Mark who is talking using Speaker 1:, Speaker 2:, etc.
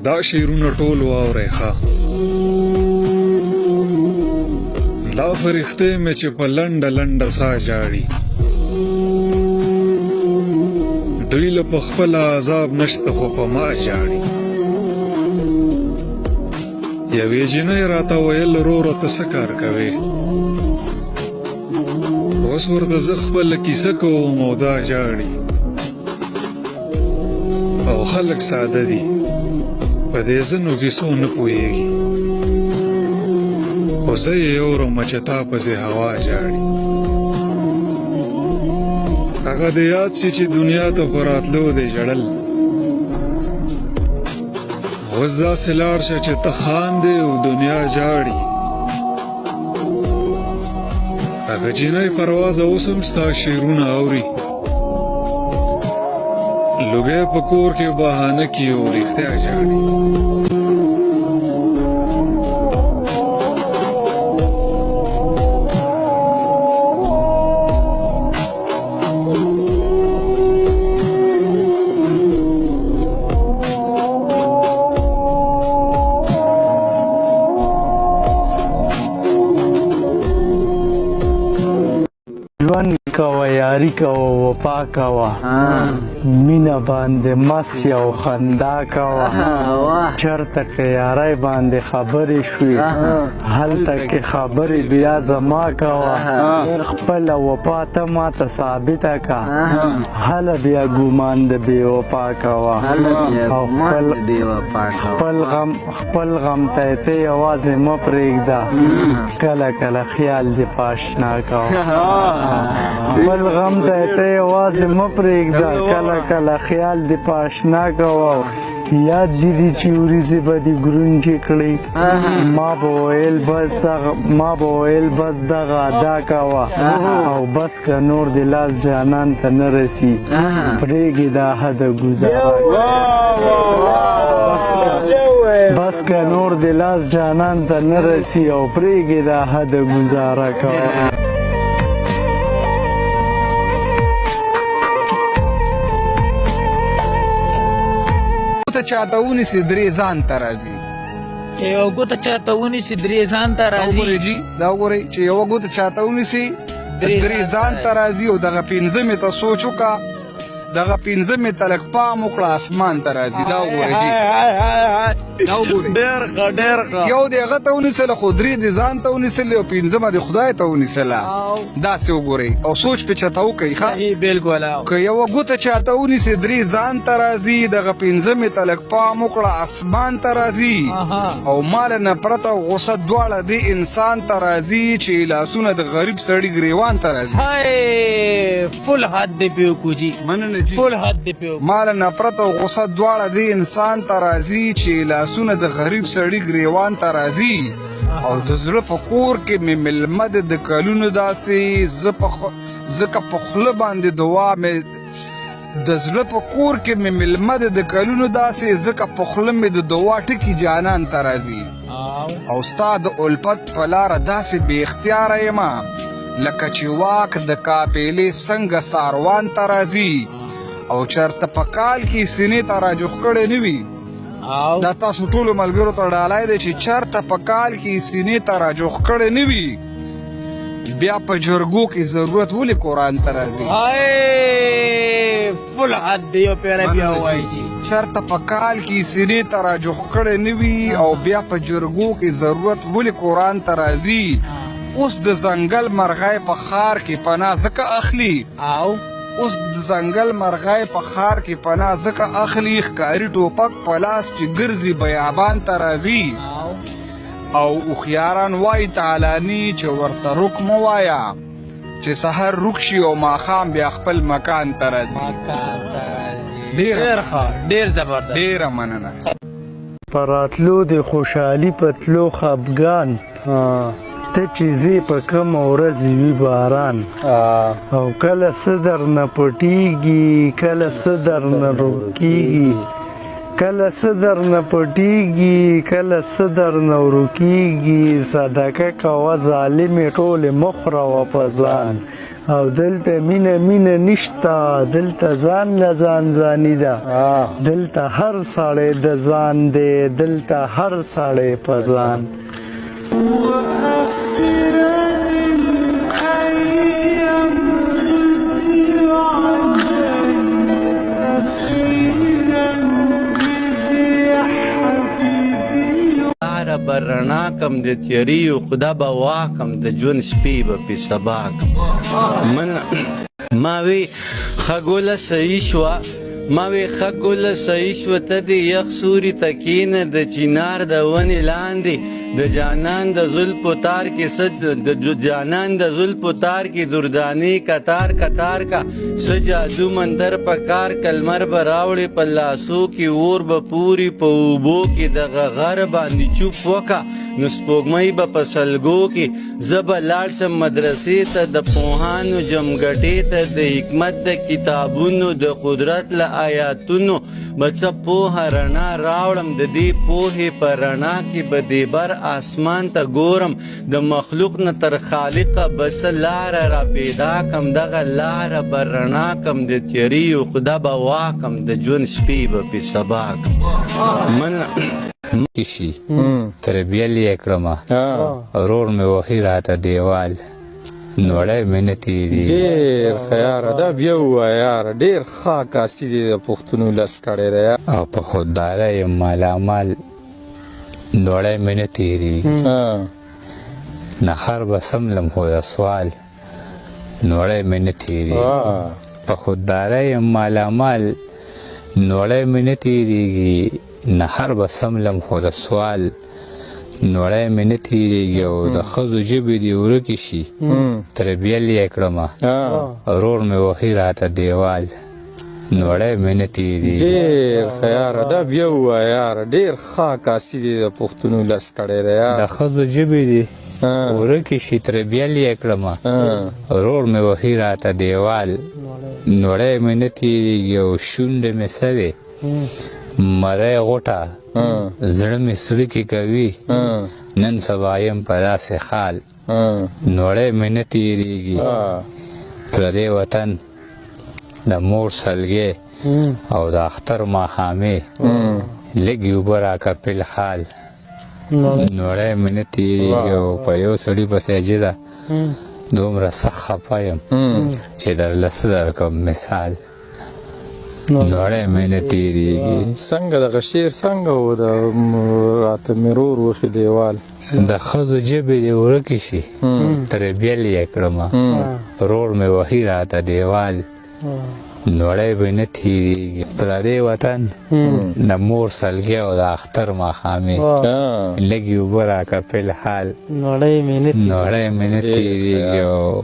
Speaker 1: دا شعرونه ټول واورئ ښه. دا فرښتې مې چې په لنډه لنډه ساه ژاړي، دوی له په خپله عذاب نشته خو په ما ژاړي. یوې جینۍ راته ویل وروره ته څه کار کوې؟ اوس ورته زه خپله کیسه کوم او دا ژاړي. او خلک ساده دي، په دې ځینو کیسو نه پوهېږي، خو زه یې اورم چې تا پسې هوا ژاړي. هغه دې یاد شي چې دنیا ته په راتلو دې ژړل، اوس داسې لاړ شه چې ته خاندې او دنیا ژاړي. هغه جینۍ پروازه اوس هم ستا شعرونه اوري، لوګی په کور کې بهانه کي او رښتیا ژاړي.
Speaker 2: ژوند کوه، یاري کوه، وفا کوه، مینه باندې مست او خندا کوه. چرته که یارۍ باندې خبرې شوې، هلته کې خبرې بیا زما کوه. خپله وفا ته ماته ثابته که، هله بیا ګمان د بې وفا کوه. او خپل غم ته ته یوازې مه پرېږده، کله کله خیال دې په اشنا کوه. خپل غم ته ته یوازې مه پرېږده، کله کله خیال دې په اشنا کوه. یاد دې دي چې وریځې به دې ګرونجې کړې، ما به ویل بس دغه ادا کوه. او بس که نور دې لاس جانان ته نه رسي، پرېږدې دا حده ګزاره. بس که نور دې لاس جانان ته نه رسي او پرېږدې دا حده ګزاره کوه.
Speaker 3: چاته ونیسي درې ځان ته راځي.
Speaker 4: یوه ګوته چاته ونیسي درې ځان ته راځي.
Speaker 3: دا وګورئ چې یوه ګوته چاته ونیسي درې ځان ته راځي. او دغه پنځمې ته سوچ وکړه، دغه پنځمې ته لږ پام وکړه، اسمان ته راځي. دا وګورئ
Speaker 2: ډېر ښه.
Speaker 3: یو دې هغه ته ونیسله، خو درې دې ځان ته ونیسلې او پنځمه دې خدای ته ونیسله. داسې وګورئ او سوچ پې چاته وکئ.
Speaker 4: بلکل.
Speaker 3: که یوه ګوته چاته ونیسي درې ځان ته راځي، دغه پنځمې ته لږ پام وکړه، اسمان ته راځي. او ماله نفرت او غصه دواړه دې انسان ته راځي، چې لاسونه د غریب سړي ګریوان ته راځي.
Speaker 4: فل حد دې پې وکړو جي،
Speaker 3: مننه جي.
Speaker 4: فل حد دې پې وکړو.
Speaker 3: ماله نفرت او غصه دواړه دې انسان ته راځي، چې لاسونه د غریب سړي ګریوان ته راځي. او د زړه په کور کې مې مېلمه د کلونو داسې، ځکه په خوله باندې دعا مې د زړه په کور کې مې مېلمه د کلونو داسې، ځکه په خوله مې د دعا ټکي جانان ته راځي. او ستا د الفت په لاره داسې بې اختیاره یمه، لکه چې واک د قافلې څنګه ساروان ته راځي. او چېرته په کال کې سینې ته راجوخ کړی نه وي. دا تاسو ټولو ملګرو ته ډالۍ دی چې چېرته په کال کې سینې ته راجوخ کړی نه وي، بیا په جرګو کې ضرورت ولې قرآن ته راځي.
Speaker 4: فل حد دی یو پیره بیا وایي جي.
Speaker 3: چېرته په کال کې سینې ته راجوخ کړی نه وي او بیا په جرګو کې ضرورت ولې قرآن ته راځي. اوس د ځنګل مرغۍ په ښار کې پناه ځکه اخلي، اوس د ځنګل مرغۍ په ښار کې پناه ځکه اخلي، ښکاري ټوپک په لاس چې ګرځي بیابان ته راځي. او هوښیاران وایي تعالاني چې ورته رک مه وایه، چې سحر رک شي او ماښام بیا خپل مکان ته راځي.
Speaker 4: ډېر ښه، ډېر زبردست،
Speaker 3: ډېره مننه.
Speaker 2: په راتلو د خوشحالي په تلو خفګان، ته چې ځې په کومه ورځ وي باران. او کله څه درنه پټېږي، کله څه درنه روکېږي، کله صدر نه پټیږي کله صدر نه ورکیږي صدقه کوه ظالمې ټولې مخوره وه په ځان او دلته مینه نشته دلته ځان له ځان ځاني ده دلته هر سړی د ځان دی دلته هر سړی په ځان
Speaker 5: برنا کم د تیریو خدا به واکم د ژوند سپی به پې سبا کم ما وی خګوله صحیح شوه ما وی خګوله صحیح شوه ته د یخ سوري ته کښېنه د چینار د ونې لاندې د جانان د زلفو تار کې د جانان د زلفو تار کې دردانې کتار کتار کا څه جادو مندر په کار کلمر به راوړې په لاسو کې اور به پوري په اوبو کې دغه غر باندې چوپ وکه نو سپوږمۍ به په سلګو کې زه به لاړ شم مدرسې ته د پوهانو جمګټې ته د حکمت د کتابونو د قدرت له آیاتونو به څه پوهه رڼا راوړم د دې پوهې په رڼا کې به دې بر آسمان ته ګورم د مخلوق نه تر خالقه بس لاره را پیدا کم دغه لاره به رڼا کم د تیریو خدا به واکم د ژوند سپی به پې سبا کم
Speaker 6: کشي تربیل یې کړمه ورور مې وهي راته دیوال نوړی مې نه تېرېږي
Speaker 7: ډېر ښه یاره دا بیا ووایه یاره ډېر ښه عکاسي دی د پښتنو لس کړی دی
Speaker 6: او په خوددارۍ یم مالامال نوړی مې نه تېرېږي نخر به سملم خو د سوال نوړی مې نه تېرېږي په خوددارۍ یم مالامال نوړی مې نه تېرېږي نهر به سملم خو د سوال نوړی مې نه تېرېږي او د ښځو ژبې دې ورکې شي تربیل یې کړمه ورور مې وهي راته دیوال نوړی مې نه تېرېږي
Speaker 7: ډېر ښه یاره دا بیا ووایه یاره ډېر ښه عکاسي دی د پښتنو لس کړی دی
Speaker 6: د ښځو ژبې دې ورکې شي تربیل یې کړمه ورور مې وهي راته دیوال نوړی مې نه تېرېږي او شونډې مې سوې مری غوټه زړه مې سړکې کوي نن سبا یم په داسې خال نوړی مې نه تېرېږي پردی وطن د مور سلګې او د اختر ماښامې لږې اوبه راکه پل خال نوړی مې نه تېرېږي او په یو سړي پسې جده دومره سخت خفه یم چې درله څه درکړم مثال نوړی مې نه تېرېږي
Speaker 7: څنګه دغه شعر څنګه و د راته مې ورور وښي دیوال
Speaker 6: د ښځو ژبې دې ورکې شي تربیل یې کړمه ورور مې وهي راته دیوال نوړی به نه تېرېږي پردی وطن د مور سلګۍ او د اختر ماښامې لږې اوبه راکه فی الحال
Speaker 2: نوړی مې نه
Speaker 6: نوړی مې نه تېرېږي او